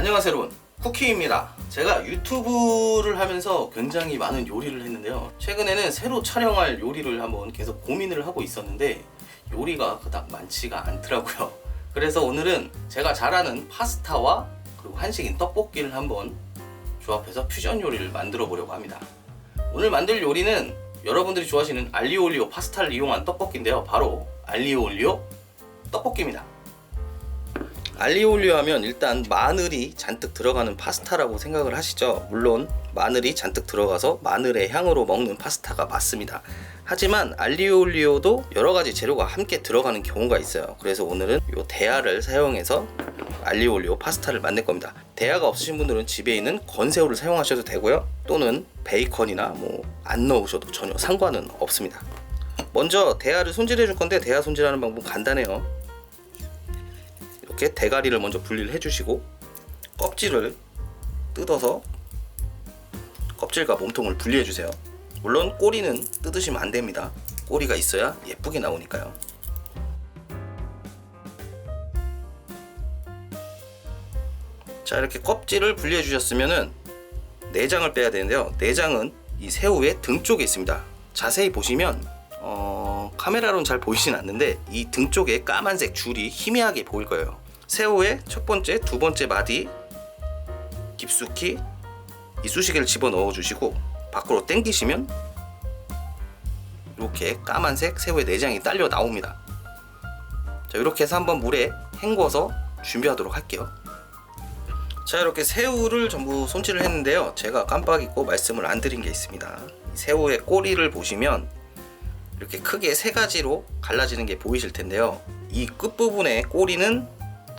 안녕하세요 여러분, 쿠키입니다. 제가 유튜브를 하면서 굉장히 많은 요리를 했는데요, 최근에는 새로 촬영할 요리를 한번 계속 고민을 하고 있었는데 요리가 그닥 많지가 않더라고요. 그래서 오늘은 제가 잘 아는 파스타와 그리고 한식인 떡볶이를 한번 조합해서 퓨전 요리를 만들어 보려고 합니다. 오늘 만들 요리는 여러분들이 좋아하시는 알리오 올리오 파스타를 이용한 떡볶이인데요, 바로 알리오 올리오 떡볶이입니다. 알리오 올리오 하면 일단 마늘이 잔뜩 들어가는 파스타라고 생각을 하시죠. 물론 마늘이 잔뜩 들어가서 마늘의 향으로 먹는 파스타가 맞습니다. 하지만 알리오 올리오도 여러가지 재료가 함께 들어가는 경우가 있어요. 그래서 오늘은 이 대야를 사용해서 알리오 올리오 파스타를 만들 겁니다. 대야가 없으신 분들은 집에 있는 건새우를 사용하셔도 되고요, 또는 베이컨이나 안 넣으셔도 전혀 상관은 없습니다. 먼저 대야를 손질해 줄 건데, 대야 손질하는 방법은 간단해요. 이렇게 대가리를 먼저 분리를 해주시고 껍질을 뜯어서 껍질과 몸통을 분리해 주세요. 물론 꼬리는 뜯으시면 안 됩니다. 꼬리가 있어야 예쁘게 나오니까요. 자, 이렇게 껍질을 분리해 주셨으면은 내장을 빼야 되는데요, 내장은 이 새우의 등 쪽에 있습니다. 자세히 보시면 카메라로는 잘 보이진 않는데 이 등 쪽에 까만색 줄이 희미하게 보일 거예요. 새우의 첫 번째, 두 번째 마디 깊숙이 이쑤시개를 집어 넣어 주시고 밖으로 당기시면 이렇게 까만색 새우의 내장이 딸려 나옵니다. 자, 이렇게 해서 한번 물에 헹궈서 준비하도록 할게요. 자, 이렇게 새우를 전부 손질을 했는데요, 제가 깜빡 잊고 말씀을 안 드린 게 있습니다. 새우의 꼬리를 보시면 이렇게 크게 세 가지로 갈라지는 게 보이실 텐데요, 이 끝부분의 꼬리는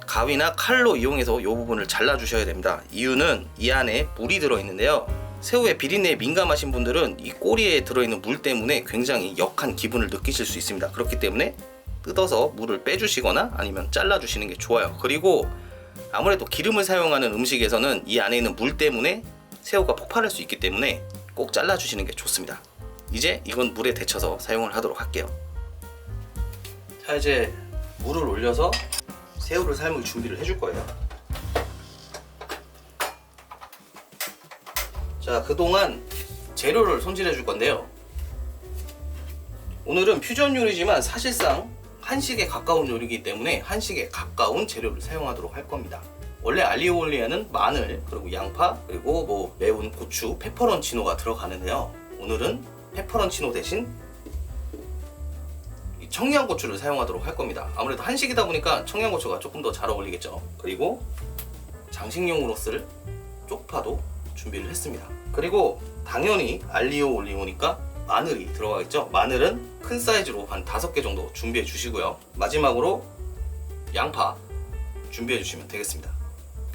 가위나 칼로 이용해서 이 부분을 잘라 주셔야 됩니다. 이유는 이 안에 물이 들어있는데요, 새우의 비린내에 민감하신 분들은 이 꼬리에 들어있는 물 때문에 굉장히 역한 기분을 느끼실 수 있습니다. 그렇기 때문에 뜯어서 물을 빼주시거나 아니면 잘라 주시는 게 좋아요. 그리고 아무래도 기름을 사용하는 음식에서는 이 안에 있는 물 때문에 새우가 폭발할 수 있기 때문에 꼭 잘라 주시는 게 좋습니다. 이제 이건 물에 데쳐서 사용을 하도록 할게요. 자, 이제 물을 올려서 새우를 삶을 준비를 해줄 거예요. 자, 그동안 재료를 손질해 줄 건데요, 오늘은 퓨전 요리지만 사실상 한식에 가까운 요리이기 때문에 한식에 가까운 재료를 사용하도록 할 겁니다. 원래 알리오 올리오는 마늘, 그리고 양파, 그리고 매운 고추, 페퍼론치노가 들어가는데요, 오늘은 페퍼론치노 대신 청양고추를 사용하도록 할 겁니다. 아무래도 한식이다 보니까 청양고추가 조금 더 잘 어울리겠죠. 그리고 장식용으로 쓸 쪽파도 준비를 했습니다. 그리고 당연히 알리오 올리오니까 마늘이 들어가겠죠. 마늘은 큰 사이즈로 한 5개 정도 준비해 주시고요. 마지막으로 양파 준비해 주시면 되겠습니다.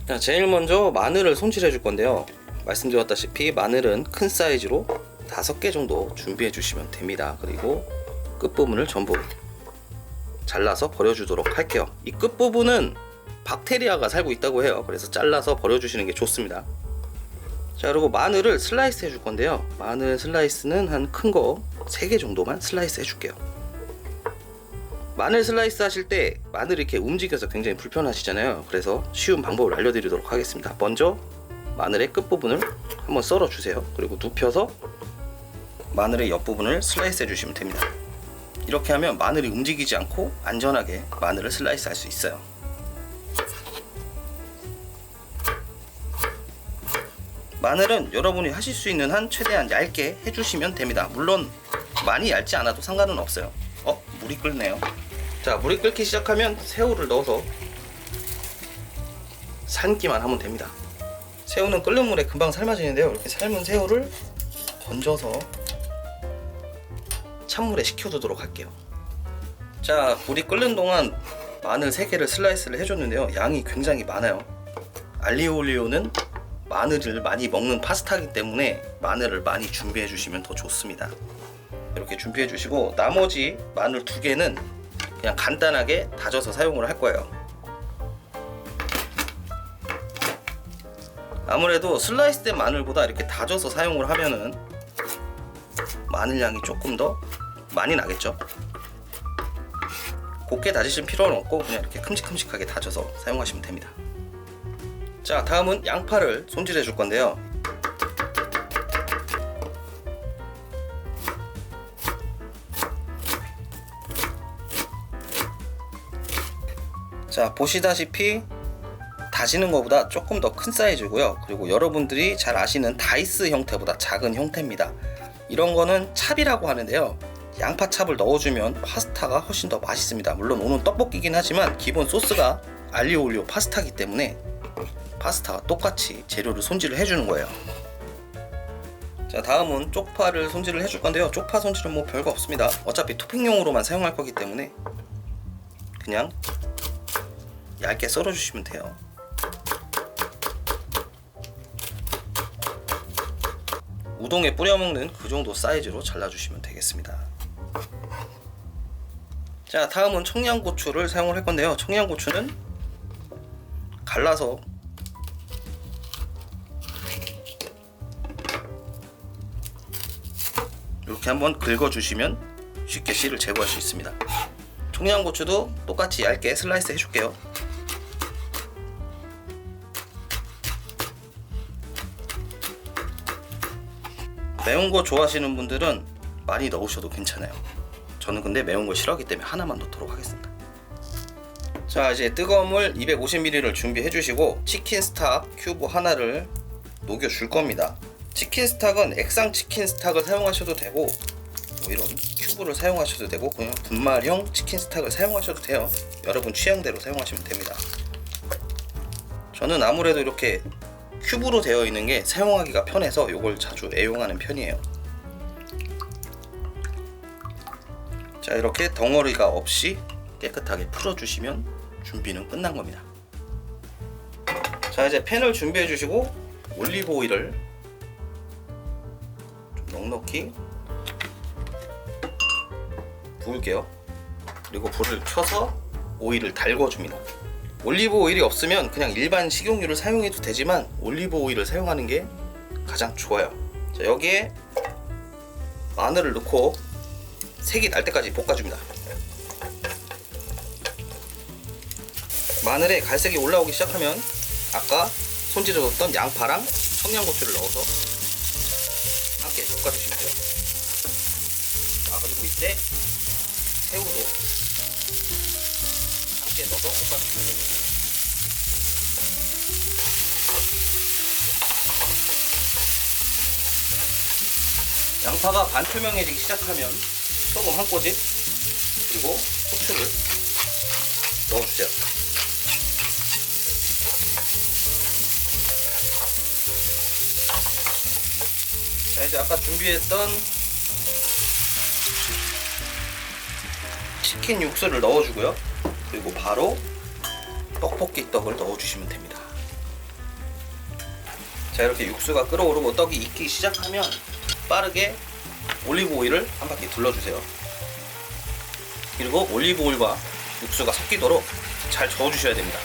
자, 제일 먼저 마늘을 손질해 줄 건데요, 말씀드렸다시피 마늘은 큰 사이즈로 5개 정도 준비해 주시면 됩니다. 그리고 끝부분을 전부 잘라서 버려주도록 할게요. 이 끝부분은 박테리아가 살고 있다고 해요. 그래서 잘라서 버려주시는 게 좋습니다. 자, 그리고 마늘을 슬라이스 해줄 건데요, 마늘 슬라이스는 한 큰 거 3개 정도만 슬라이스 해줄게요. 마늘 슬라이스 하실 때 마늘이 이렇게 움직여서 굉장히 불편하시잖아요. 그래서 쉬운 방법을 알려드리도록 하겠습니다. 먼저 마늘의 끝부분을 한번 썰어 주세요. 그리고 눕혀서 마늘의 옆부분을 슬라이스 해주시면 됩니다. 이렇게 하면 마늘이 움직이지 않고 안전하게 마늘을 슬라이스 할 수 있어요. 마늘은 여러분이 하실 수 있는 한 최대한 얇게 해주시면 됩니다. 물론 많이 얇지 않아도 상관은 없어요. 물이 끓네요. 자, 물이 끓기 시작하면 새우를 넣어서 삶기만 하면 됩니다. 새우는 끓는 물에 금방 삶아지는데요, 이렇게 삶은 새우를 건져서 찬물에 식혀두도록 할게요. 자, 물이 끓는 동안 마늘 3개를 슬라이스를 해줬는데요, 양이 굉장히 많아요. 알리오 올리오는 마늘을 많이 먹는 파스타이기 때문에 마늘을 많이 준비해 주시면 더 좋습니다. 이렇게 준비해 주시고 나머지 마늘 2개는 그냥 간단하게 다져서 사용을 할 거예요. 아무래도 슬라이스된 마늘보다 이렇게 다져서 사용을 하면은 마늘 양이 조금 더 많이 나겠죠. 곱게 다지실 필요는 없고 그냥 이렇게 큼직큼직하게 다져서 사용하시면 됩니다. 자, 다음은 양파를 손질해 줄 건데요. 자, 보시다시피 다지는 것보다 조금 더 큰 사이즈고요. 그리고 여러분들이 잘 아시는 다이스 형태보다 작은 형태입니다. 이런 거는 찹이라고 하는데요. 양파 찹을 넣어주면 파스타가 훨씬 더 맛있습니다. 물론 오늘 떡볶이긴 하지만 기본 소스가 알리오 올리오 파스타이기 때문에 파스타와 똑같이 재료를 손질을 해주는 거예요. 자, 다음은 쪽파를 손질을 해줄 건데요. 쪽파 손질은 뭐 별거 없습니다. 어차피 토핑용으로만 사용할 거기 때문에 그냥 얇게 썰어주시면 돼요. 우동에 뿌려먹는 그 정도 사이즈로 잘라주시면 되겠습니다. 자, 다음은 청양고추를 사용을 할 건데요. 청양고추는 갈라서 이렇게 한번 긁어주시면 쉽게 씨를 제거할 수 있습니다. 청양고추도 똑같이 얇게 슬라이스 해줄게요. 매운 거 좋아하시는 분들은 많이 넣으셔도 괜찮아요. 저는 근데 매운 거 싫어하기 때문에 하나만 넣도록 하겠습니다. 자, 이제 뜨거운 물 250ml를 준비해 주시고 치킨 스탁 큐브 하나를 녹여 줄 겁니다. 치킨 스탁은 액상 치킨 스탁을 사용하셔도 되고 뭐 이런 큐브를 사용하셔도 되고 그냥 분말형 치킨 스탁을 사용하셔도 돼요. 여러분 취향대로 사용하시면 됩니다. 저는 아무래도 이렇게 큐브로 되어 있는 게 사용하기가 편해서 이걸 자주 애용하는 편이에요. 자, 이렇게 덩어리가 없이 깨끗하게 풀어주시면 준비는 끝난 겁니다. 자, 이제 팬을 준비해 주시고 올리브 오일을 좀 넉넉히 부을게요. 그리고 불을 켜서 오일을 달궈줍니다. 올리브 오일이 없으면 그냥 일반 식용유를 사용해도 되지만 올리브 오일을 사용하는 게 가장 좋아요. 자, 여기에 마늘을 넣고 색이 날 때까지 볶아줍니다. 마늘에 갈색이 올라오기 시작하면 아까 손질해뒀던 양파랑 청양고추를 넣어서 함께 볶아주시면 돼요. 아, 그리고 이때 새우도 함께 넣어서 볶아주시면 됩니다. 양파가 반투명해지기 시작하면 소금 한 꼬집 그리고 후추를 넣어주세요. 자, 이제 아까 준비했던 치킨 육수를 넣어주고요. 그리고 바로 떡볶이 떡을 넣어주시면 됩니다. 자, 이렇게 육수가 끓어오르고 떡이 익기 시작하면 빠르게 올리브 오일을 한 바퀴 둘러주세요. 그리고 올리브 오일과 육수가 섞이도록 잘 저어주셔야 됩니다.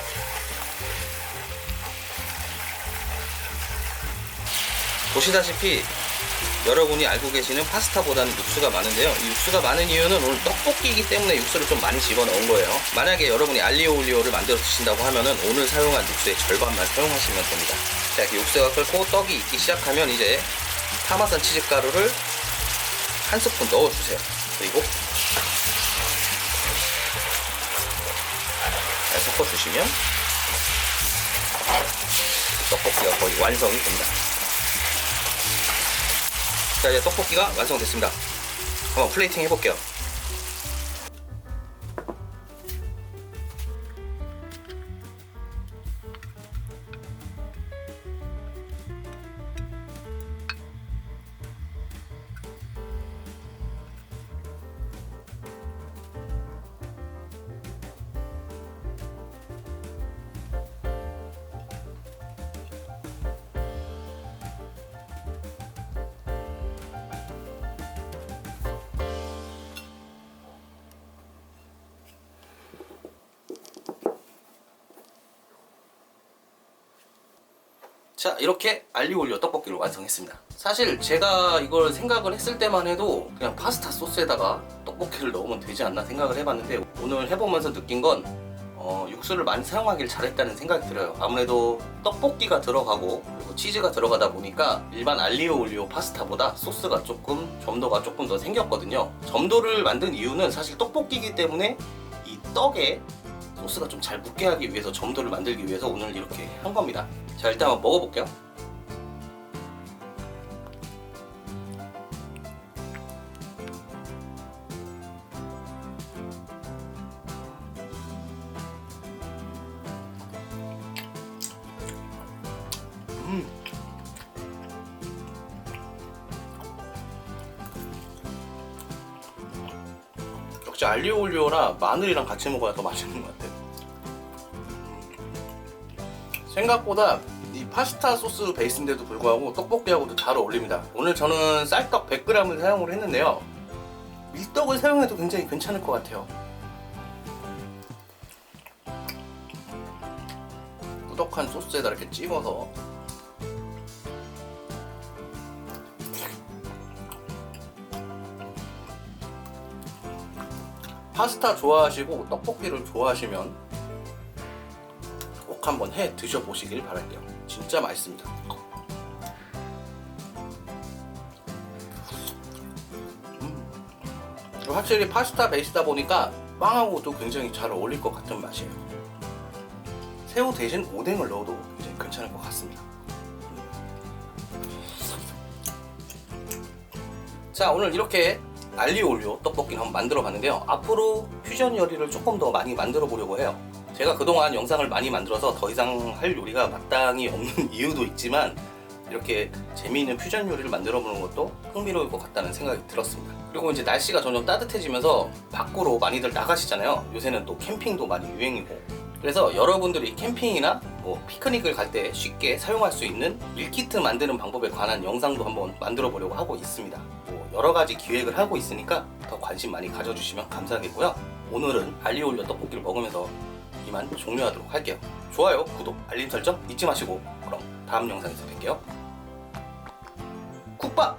보시다시피 여러분이 알고 계시는 파스타보다는 육수가 많은데요. 이 육수가 많은 이유는 오늘 떡볶이이기 때문에 육수를 좀 많이 집어넣은 거예요. 만약에 여러분이 알리오 올리오를 만들어 드신다고 하면은 오늘 사용한 육수의 절반만 사용하시면 됩니다. 자, 이렇게 육수가 끓고 떡이 익기 시작하면 이제 파마산 치즈가루를 한 스푼 넣어주세요. 그리고 잘 섞어주시면 떡볶이가 거의 완성이 됩니다. 자, 이제 떡볶이가 완성됐습니다. 한번 플레이팅 해볼게요. 자, 이렇게 알리오 올리오 떡볶이를 완성했습니다. 사실 제가 이걸 생각을 했을 때만 해도 그냥 파스타 소스에다가 떡볶이를 넣으면 되지 않나 생각을 해봤는데 오늘 해보면서 느낀 건 육수를 많이 사용하길 잘했다는 생각이 들어요. 아무래도 떡볶이가 들어가고 그리고 치즈가 들어가다 보니까 일반 알리오 올리오 파스타보다 소스가 조금 점도가 조금 더 생겼거든요. 점도를 만든 이유는 사실 떡볶이기 때문에 이 떡에 소스가 좀 잘 묻게 하기 위해서 점도를 만들기 위해서 오늘 이렇게 한 겁니다. 자, 일단 한번 먹어볼게요. 역시 알리오 올리오라 마늘이랑 같이 먹어야 더 맛있는 것 같아요. 생각보다 이 파스타 소스 베이스인데도 불구하고 떡볶이하고도 잘 어울립니다. 오늘 저는 쌀떡 100g을 사용을 했는데요, 밀떡을 사용해도 굉장히 괜찮을 것 같아요. 꾸덕한 소스에다 이렇게 찍어서 파스타 좋아하시고 떡볶이를 좋아하시면 꼭 한번 해 드셔보시길 바랄게요. 진짜 맛있습니다. 확실히 파스타 베이스다 보니까 빵하고도 굉장히 잘 어울릴 것 같은 맛이에요. 새우 대신 오뎅을 넣어도 굉장히 괜찮을 것 같습니다. 자, 오늘 이렇게 알리오 올리오 떡볶이를 한번 만들어 봤는데요. 앞으로 퓨전 요리를 조금 더 많이 만들어 보려고 해요. 제가 그동안 영상을 많이 만들어서 더 이상 할 요리가 마땅히 없는 이유도 있지만 이렇게 재미있는 퓨전 요리를 만들어 보는 것도 흥미로울 것 같다는 생각이 들었습니다. 그리고 이제 날씨가 점점 따뜻해지면서 밖으로 많이들 나가시잖아요. 요새는 또 캠핑도 많이 유행이고, 그래서 여러분들이 캠핑이나 뭐 피크닉을 갈 때 쉽게 사용할 수 있는 밀키트 만드는 방법에 관한 영상도 한번 만들어 보려고 하고 있습니다. 뭐 여러 가지 기획을 하고 있으니까 더 관심 많이 가져주시면 감사하겠고요. 오늘은 알리오 올리오 떡볶이를 먹으면서 이만 종료하도록 할게요. 좋아요, 구독, 알림 설정 잊지 마시고 그럼 다음 영상에서 뵐게요. 국밥!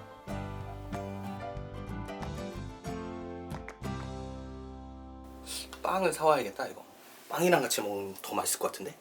빵을 사와야겠다. 이거 빵이랑 같이 먹으면 더 맛있을 것 같은데?